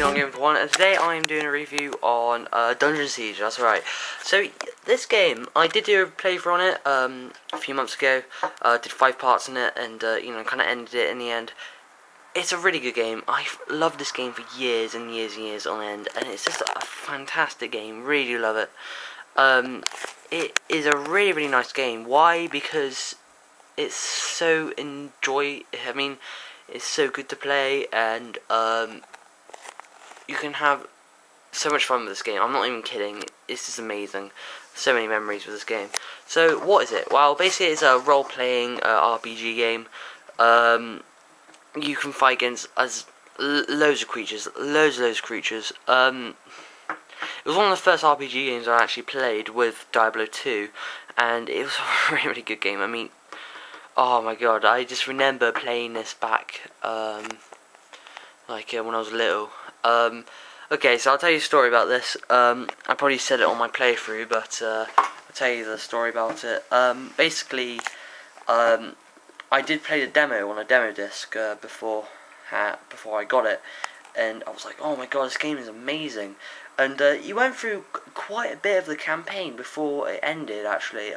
Neon Game for One, and today I am doing a review on Dungeon Siege. That's right. So this game, I did do a playthrough on it a few months ago. Did 5 parts in it, and kind of ended it in the end. It's a really good game. I've loved this game for years and years and years on end, and it's just a fantastic game. Really do love it. It is a really nice game. Why? Because it's so it's so good to play, and you can have so much fun with this game. I'm not even kidding. It's just amazing. So many memories with this game. So what is it? Well, basically it's a role-playing RPG game. You can fight against loads of creatures. Loads of creatures. It was one of the first RPG games I actually played with Diablo 2, and it was a really good game. I mean, oh my god, I just remember playing this back, when I was little. Okay, so I'll tell you a story about this. I probably said it on my playthrough, but I'll tell you the story about it. Basically, I did play the demo on a demo disc before I got it, and I was like, oh my god, this game is amazing. And you went through quite a bit of the campaign before it ended, actually.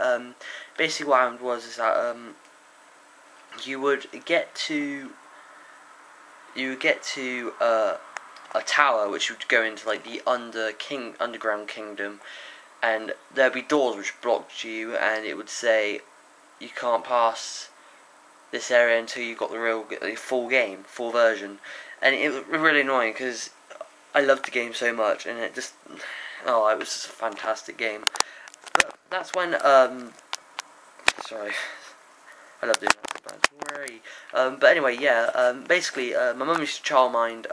Basically what happened was that you would get to a tower which would go into like the underground kingdom, and there'd be doors which blocked you, and it would say you can't pass this area until you got the full version. And it was really annoying because I loved the game so much, and it was just a fantastic game. But that's when sorry, I love doing that. Sorry. But anyway, yeah. Basically, my mum used to childmind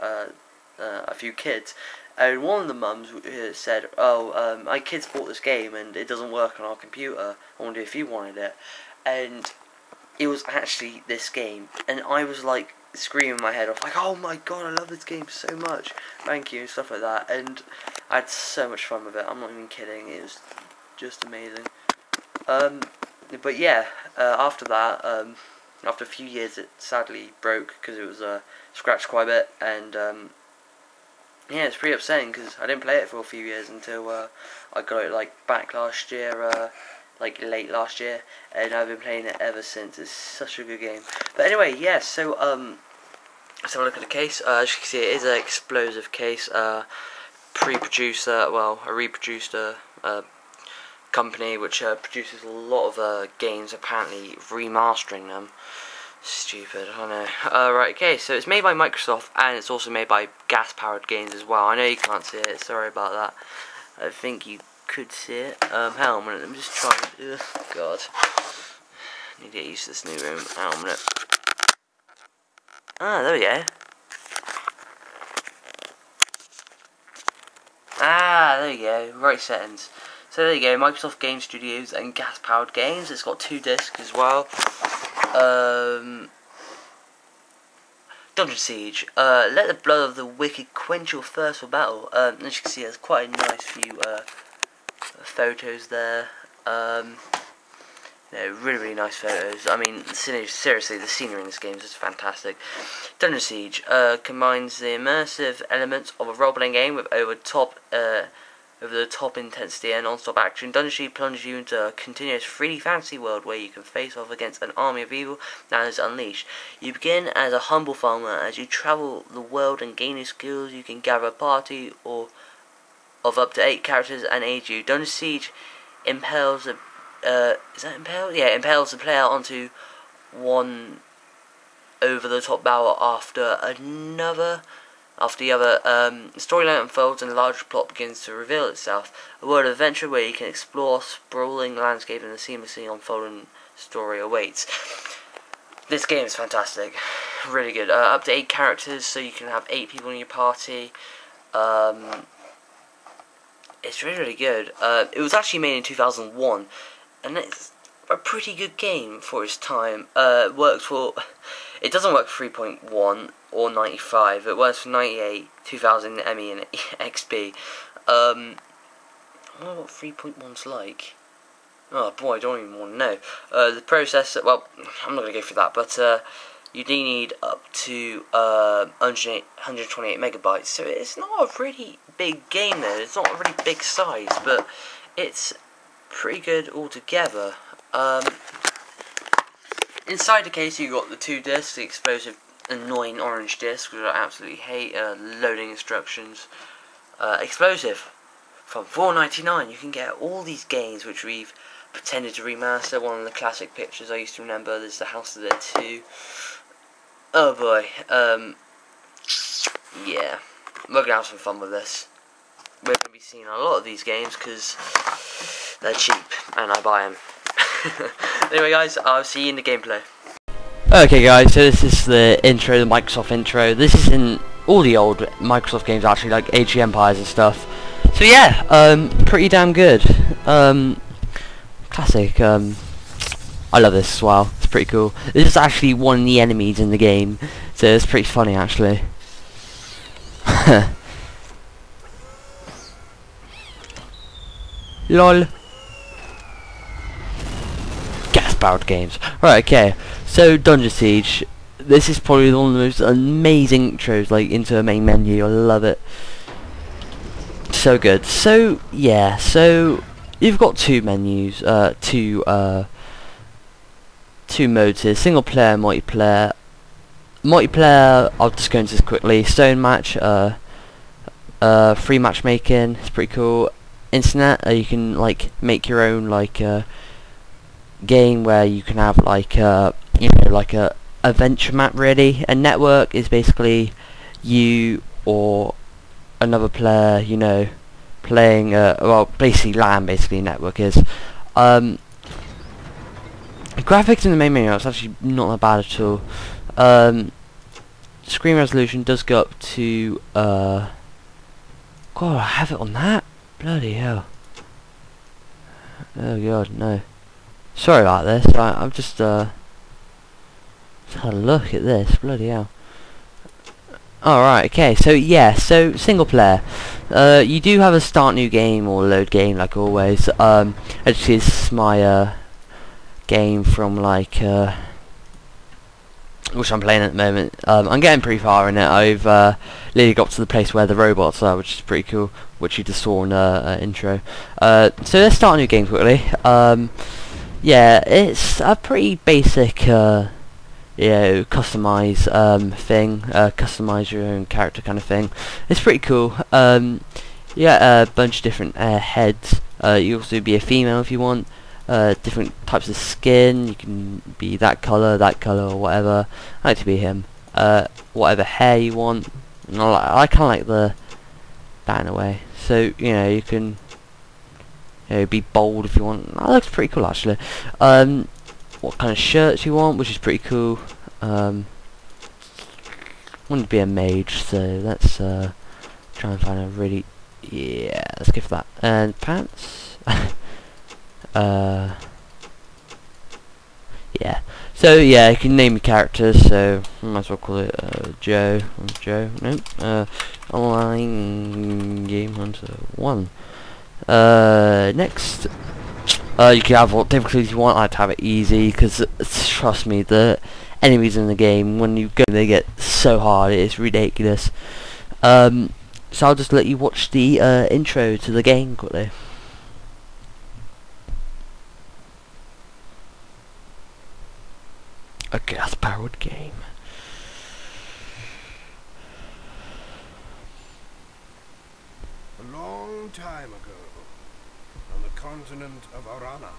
a few kids, and one of the mums said, "Oh, my kids bought this game and it doesn't work on our computer. I wonder if you wanted it." And it was actually this game, and I was like screaming my head off, like, "Oh my god, I love this game so much! Thank you," and stuff like that. And I had so much fun with it. I'm not even kidding. It was just amazing. But yeah, after that, after a few years, it sadly broke because it was scratched quite a bit, and yeah, it's pretty upsetting because I didn't play it for a few years until I got it like back last year, like late last year, and I've been playing it ever since. It's such a good game. But anyway, yeah. So let's have a look at the case. As you can see, it is an explosive case. Pre-produced, a reproduced company which produces a lot of games. Apparently, remastering them. Stupid, I know. Right, okay, so it's made by Microsoft, and it's also made by Gas-Powered Games as well. I know you can't see it, sorry about that. I think you could see it. Hang on a minute, let me just try. Ugh, God. I need to get used to this new room. Hang on a minute. Ah, there we go. Ah, there we go. Right settings. So there you go, Microsoft Game Studios and Gas-Powered Games. It's got 2 discs as well. Dungeon Siege. Let the blood of the wicked quench your thirst for battle. As you can see, there's quite a nice few photos there. Really nice photos. I mean, seriously, the scenery in this game is just fantastic. Dungeon Siege combines the immersive elements of a role-playing game with over-the-top intensity and non-stop action. Dungeon Siege plunges you into a continuous 3D fantasy world where you can face off against an army of evil that is unleashed. You begin as a humble farmer. As you travel the world and gain new skills, you can gather a party of up to 8 characters and aid you. Dungeon Siege impels the impels the player onto one over-the-top battle after the other. Storyline unfolds and a larger plot begins to reveal itself. A world of adventure where you can explore sprawling landscape and a seamlessly unfolding story awaits. This game is fantastic, really good. Up to 8 characters, so you can have 8 people in your party. It's really good. It was actually made in 2001, and it's a pretty good game for its time. It doesn't work for 3.1 or 95. It works for 98, 2000, ME, and XP. I wonder what 3.1's like. Oh boy, I don't even want to know. The processor, well, I'm not going to go through that, but you do need up to 128 megabytes. So it's not a really big game though. It's not a really big size, but it's pretty good altogether. Inside the case, you got the 2 discs, the explosive, annoying orange disc, which I absolutely hate. Loading instructions, explosive. From $4.99, you can get all these games which we've pretended to remaster. One of the classic pictures I used to remember is The House of the Dead 2. Oh boy, yeah, we're gonna have some fun with this. We're gonna be seeing a lot of these games because they're cheap and I buy them. Anyway guys, I'll see you in the gameplay. Okay guys, so this is the intro, the Microsoft intro. This is in all the old Microsoft games actually, like Age of Empires and stuff. So yeah, pretty damn good. Classic. I love this as well. It's pretty cool. This is actually one of the enemies in the game, so it's pretty funny actually. LOL. Gas-powered games. Right, okay. So Dungeon Siege. This is probably one of the most amazing intros, like into a main menu. I love it. So good. So yeah. So you've got 2 menus. Two modes here: single player, multiplayer. Multiplayer, I'll just go into this quickly. Stone match, free matchmaking. It's pretty cool. Internet, you can like make your own like game where you can have like you know, like a adventure map really. A network is basically you or another player, you know, playing well, basically LAN. Basically, network is. Graphics in the main menu, it's actually not that bad at all. Screen resolution does go up to God, I have it on that? Bloody hell. Oh god, no. Sorry about this, I've just had a look at this, bloody hell. Alright, okay, so yeah, so single player. You do have a start new game or load game like always. Actually it's my game from like which I'm playing at the moment. I'm getting pretty far in it. I've literally got to the place where the robots are, which is pretty cool, which you just saw in the intro. So let's start a new game quickly. Yeah, it's a pretty basic you know, customize thing, customize your own character kind of thing. It's pretty cool. Yeah, a bunch of different heads. You also be a female if you want. Different types of skin. You can be that color, or whatever. I like to be him. Whatever hair you want. And I kind of like that in a way. So you know, you can, you know, be bold if you want. That looks pretty cool actually. What kind of shirts you want, which is pretty cool. Want to be a mage, so let's try and find a really, yeah, let's go for that. And pants. Yeah. So yeah, you can name your characters. So I might as well call it Joe. Nope. Online Game Hunter 1. Next, you can have what difficulties you want. I'd have it easy because trust me, the enemies in the game when you go, they get so hard. It's ridiculous. So I'll just let you watch the intro to the game quickly. A gas-powered game. A long time ago, on the continent of Arana,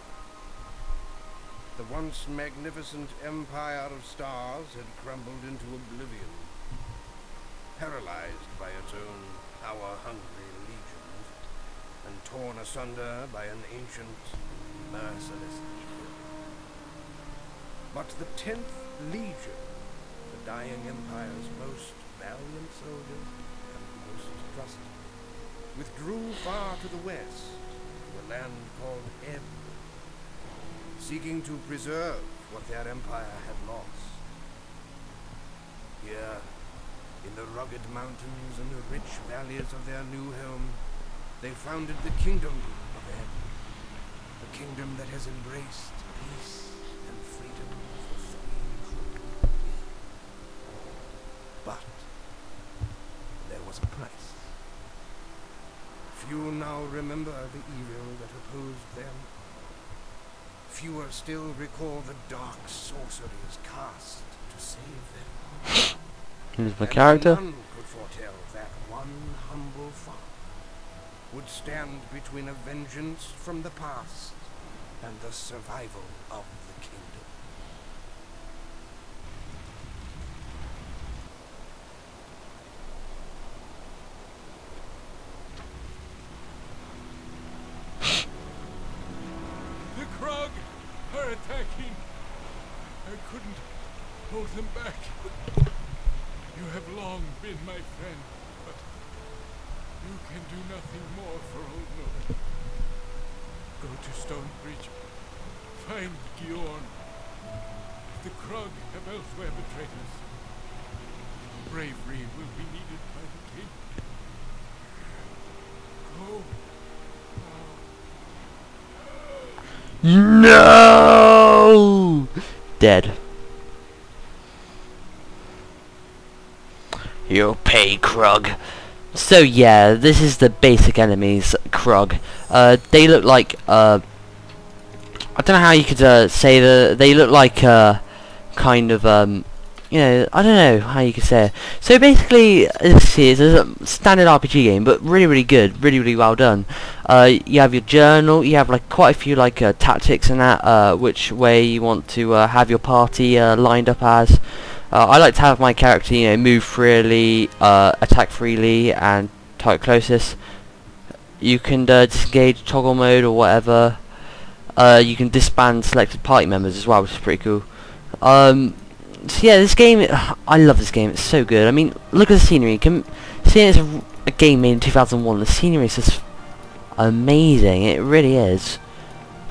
the once magnificent empire of stars had crumbled into oblivion, paralyzed by its own power-hungry legions, and torn asunder by an ancient, merciless evil. But the 10th Legion, the dying empire's most valiant soldiers and most trusted, withdrew far to the west, to a land called Ebb, seeking to preserve what their empire had lost. Here, in the rugged mountains and the rich valleys of their new home, they founded the Kingdom of Ebb, a kingdom that has embraced peace and freedom for 300 years. But there was a price. Few now remember the evil that opposed them. Fewer still recall the dark sorceries cast to save them. Here's my And character. none could foretell that one humble father would stand between a vengeance from the past and the survival of the kingdom. The Krog are attacking. I couldn't hold them back. You have long been my friend, but you can do nothing more for Old North. Go to Stonebridge. Find Giorn. If the Krog have elsewhere betrayed us, bravery will be needed by the king. Go. No! Dead. You'll pay, Krog. So yeah, this is the basic enemies, Krog. They look like, I don't know how you could say they look like kind of, you know, I don't know how you could say it. So basically, this is a standard RPG game, but really good, really well done. You have your journal, you have like quite a few like tactics and that, which way you want to have your party lined up as. I like to have my character, you know, move freely, attack freely, and target closest. You can disengage toggle mode or whatever. You can disband selected party members as well, which is pretty cool. So yeah, this game, I love this game. It's so good. I mean, look at the scenery. Seeing it's a game made in 2001, the scenery is just amazing. It really is.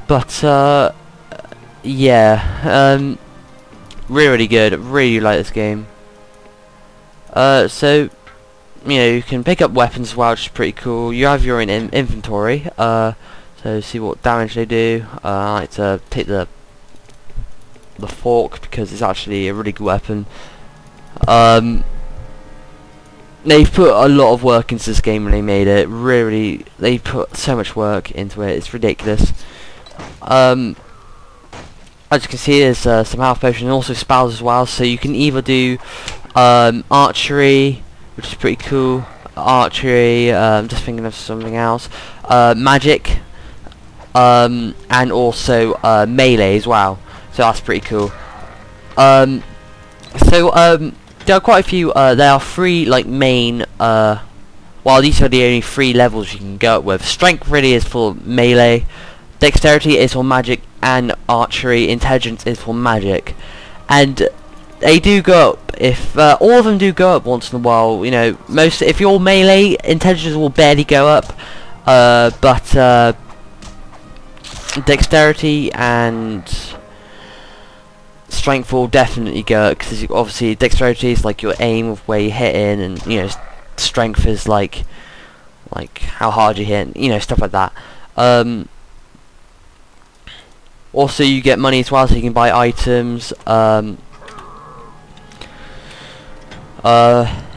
But yeah, really good. Really like this game. So you know, you can pick up weapons as well, which is pretty cool. You have your own inventory. So see what damage they do. I like to take the fork because it's actually a really good weapon. They've put a lot of work into this game when they made it. Really, they put so much work into it. It's ridiculous. As you can see, there's some health potions and also spells as well. So you can either do archery, which is pretty cool. Archery. I'm just thinking of something else. Magic, and also melee as well. So that's pretty cool. There are quite a few. There are 3 like main. Well, these are the only 3 levels you can go up with. Strength really is for melee. Dexterity is for magic and archery. Intelligence is for magic, and they do go up. If all of them do go up once in a while, you know, if you're melee, intelligence will barely go up, but dexterity and strength will definitely go up, because obviously dexterity is like your aim of where you're hitting, and you know, strength is like how hard you hit, you know, stuff like that. Also you get money as well, so you can buy items.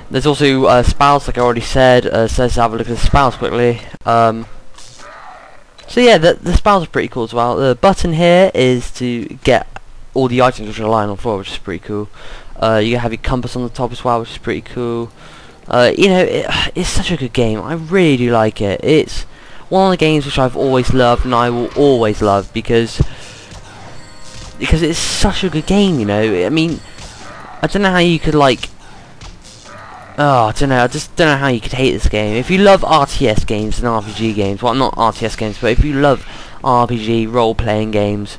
There's also spells, like I already said. So let's have a look at the spells quickly. So yeah, the spells are pretty cool as well. The button here is to get all the items which are lying on the floor, which is pretty cool. You have your compass on the top as well, which is pretty cool. You know, it's such a good game. I really do like it. It's one of the games which I've always loved, and I will always love, because it's such a good game, you know. I mean, I don't know how you could like... Oh, I don't know. I just don't know how you could hate this game. If you love RTS games and RPG games, well, not RTS games, but if you love RPG role-playing games,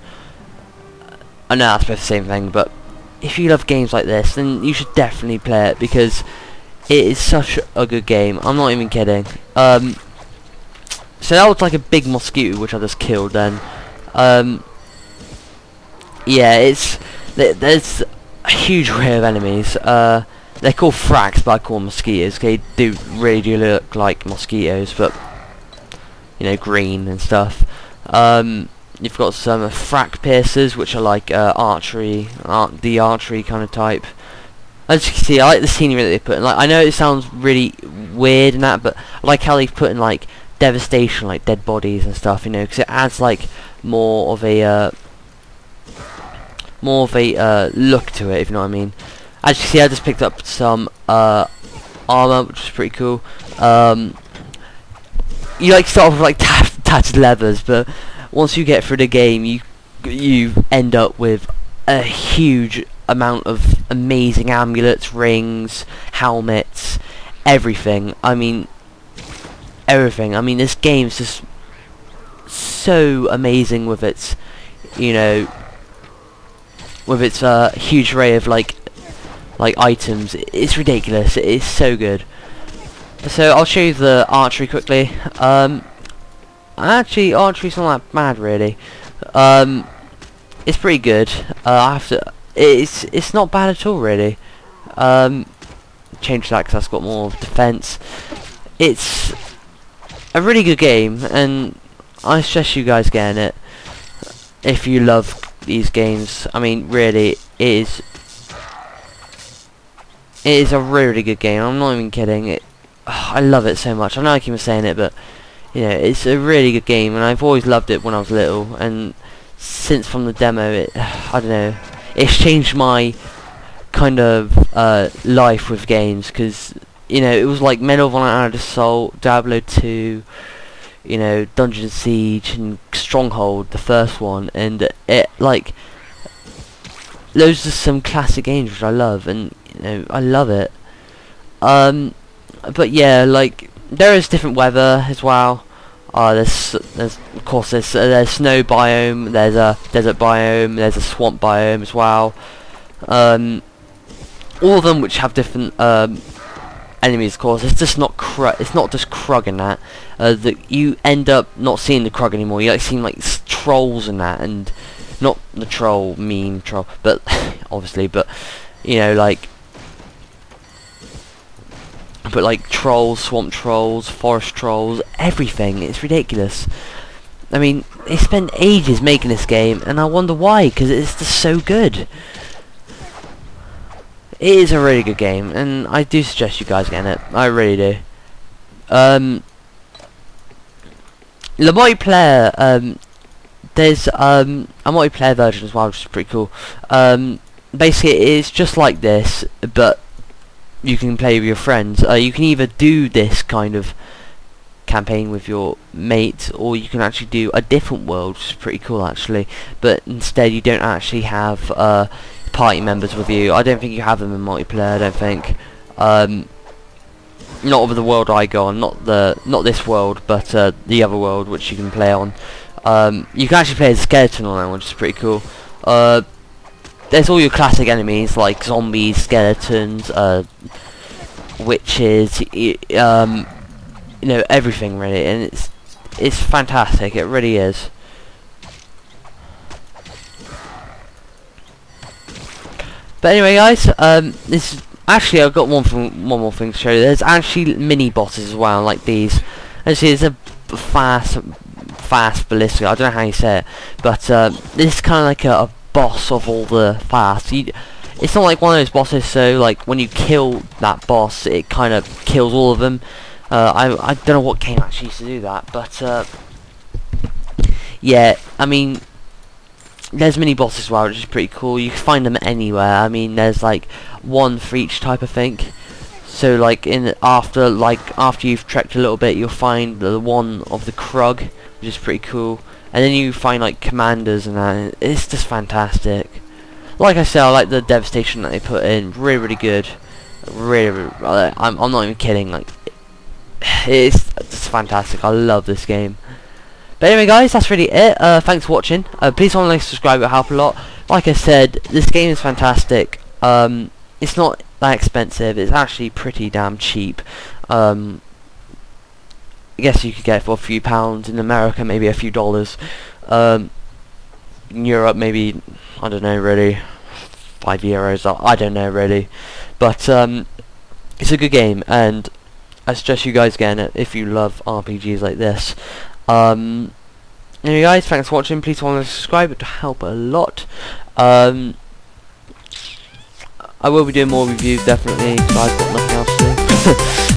I know that's both the same thing, but if you love games like this, then you should definitely play it, because it is such a good game. I'm not even kidding. So that was like a big mosquito which I just killed then. Yeah, there's a huge array of enemies. They're called frags, but I call them mosquitoes. They really do look like mosquitoes, but you know, green and stuff. You've got some frack piercers, which are like archery, the archery kind of type. As you can see, I like the scenery that they put in. Like, I know it sounds really weird and that, but I like how they've put in like devastation, like dead bodies and stuff. You know, because it adds like more of a look to it, if you know what I mean. As you can see, I just picked up some armor, which is pretty cool. You like start off with like tattered leathers, but once you get through the game, you end up with a huge amount of amazing amulets, rings, helmets, everything. I mean, everything. I mean, this game's just so amazing with its, you know, with its huge array of like items. It's ridiculous. It is so good. So I'll show you the archery quickly. Actually, archery's not that bad really. It's pretty good. I have to. It's not bad at all really. Change that because that's got more defense. It's a really good game, and I suggest you guys getting it if you love these games. I mean, really, it is a really good game. I'm not even kidding. I love it so much. I know I keep saying it, but you know, it's a really good game, and I've always loved it when I was little, and since from the demo, I don't know, it's changed my kind of life with games, because you know, it was like Medal of Honor: Assault, Diablo 2, you know, Dungeon Siege, and Stronghold, the first one, and it like those are some classic games which I love, and you know, I love it. But yeah, like there is different weather as well. There's of course there's snow biome, there's a desert biome, there's a swamp biome as well. All of them which have different enemies, of course. It's just not it's not just Krug in that. That you end up not seeing the Krug anymore. You like seeing like trolls in that, and not the troll meme troll, but obviously, but you know, like. But like trolls, swamp trolls, forest trolls, everything. It's ridiculous. I mean, they spent ages making this game, and I wonder why, because it's just so good. It is a really good game, and I do suggest you guys getting it. I really do. The multiplayer, there's a multiplayer version as well, which is pretty cool. Basically, it is just like this, but you can play with your friends. You can either do this kind of campaign with your mate, or you can actually do a different world, which is pretty cool actually, but instead you don't actually have party members with you. I don't think you have them in multiplayer, I don't think. Not over the world I go on, not this world, but the other world which you can play on. You can actually play as a skeleton on that one, which is pretty cool. There's all your classic enemies like zombies, skeletons, witches, you know, everything really, and it's fantastic. It really is. But anyway, guys, this is actually, I've got one more thing to show you. There's actually mini bosses as well, like these. As you see, it's a fast ballistic. I don't know how you say it, but this is kind of like a boss of all the fast. It's not like one of those bosses, so like when you kill that boss, it kind of kills all of them. I don't know what game actually used to do that, but yeah, I mean, there's mini bosses as well, which is pretty cool. You can find them anywhere. I mean, there's like one for each type, I think. So like after you've trekked a little bit, you'll find the one of the Krug, which is pretty cool. And then you find like commanders and that, and it's just fantastic. Like I said, I like the devastation that they put in. Really good. Really, I'm not even kidding. Like, it's just fantastic. I love this game. But anyway, guys, that's really it. Thanks for watching. Please don't like, subscribe. It'll help a lot. Like I said, this game is fantastic. It's not that expensive. It's actually pretty damn cheap. I guess you could get it for a few pounds. In America, maybe a few dollars. In Europe, maybe, I don't know really, €5. I don't know really. But it's a good game, and I suggest you guys getting it if you love RPGs like this. Anyway, guys, thanks for watching. Please subscribe. It to help a lot. I will be doing more reviews definitely, because I've got nothing else to do.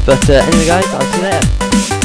But anyway guys, I'll see you later.